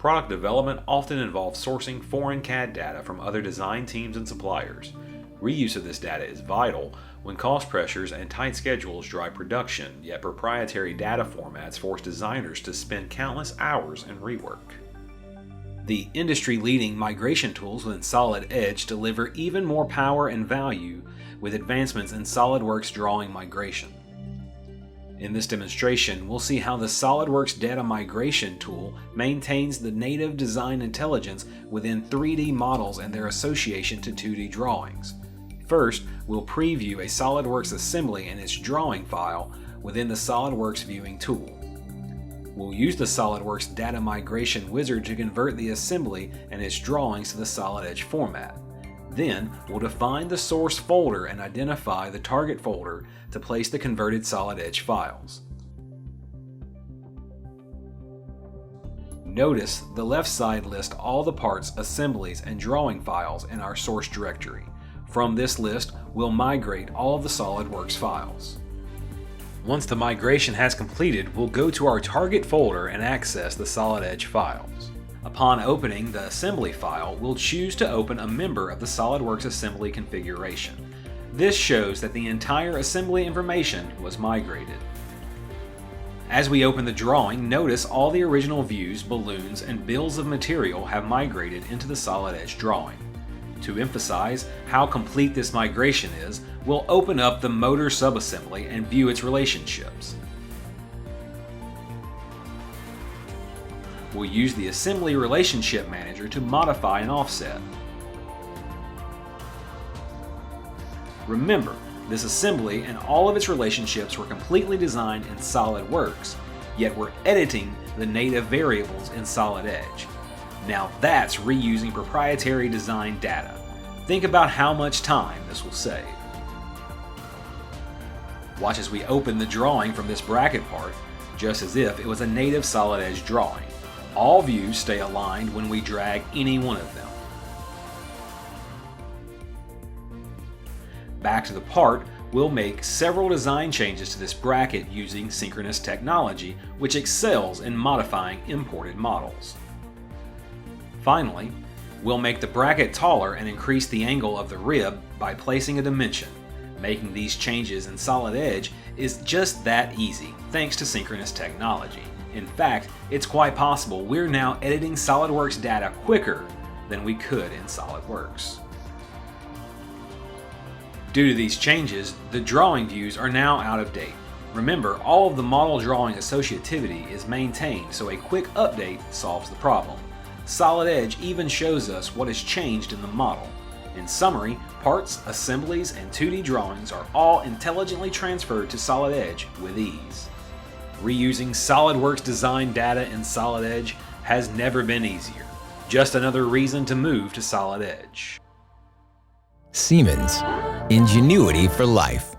Product development often involves sourcing foreign CAD data from other design teams and suppliers. Reuse of this data is vital when cost pressures and tight schedules drive production, yet proprietary data formats force designers to spend countless hours in rework. The industry-leading migration tools within SolidEdge deliver even more power and value with advancements in SolidWorks drawing migration. In this demonstration, we'll see how the SolidWorks data migration tool maintains the native design intelligence within 3D models and their association to 2D drawings. First, we'll preview a SolidWorks assembly and its drawing file within the SolidWorks viewing tool. We'll use the SolidWorks data migration wizard to convert the assembly and its drawings to the SolidEdge format. Then, we'll define the source folder and identify the target folder to place the converted SolidEdge files. Notice the left side lists all the parts, assemblies, and drawing files in our source directory. From this list, we'll migrate all of the SolidWorks files. Once the migration has completed, we'll go to our target folder and access the SolidEdge files. Upon opening the assembly file, we'll choose to open a member of the SolidWorks assembly configuration. This shows that the entire assembly information was migrated. As we open the drawing, notice all the original views, balloons, and bills of material have migrated into the SolidEdge drawing. To emphasize how complete this migration is, we'll open up the motor subassembly and view its relationships. We'll use the Assembly Relationship Manager to modify an offset. Remember, this assembly and all of its relationships were completely designed in SolidWorks, yet we're editing the native variables in SolidEdge. Now that's reusing proprietary design data. Think about how much time this will save. Watch as we open the drawing from this bracket part, just as if it was a native SolidEdge drawing. All views stay aligned when we drag any one of them. Back to the part, we'll make several design changes to this bracket using synchronous technology, which excels in modifying imported models. Finally, we'll make the bracket taller and increase the angle of the rib by placing a dimension. Making these changes in SolidEdge is just that easy, thanks to synchronous technology. In fact, it's quite possible we're now editing SolidWorks data quicker than we could in SolidWorks. Due to these changes, the drawing views are now out of date. Remember, all of the model drawing associativity is maintained, so a quick update solves the problem. SolidEdge even shows us what has changed in the model. In summary, parts, assemblies, and 2D drawings are all intelligently transferred to SolidEdge with ease. Reusing SolidWorks design data in SolidEdge has never been easier. Just another reason to move to SolidEdge. Siemens, ingenuity for life.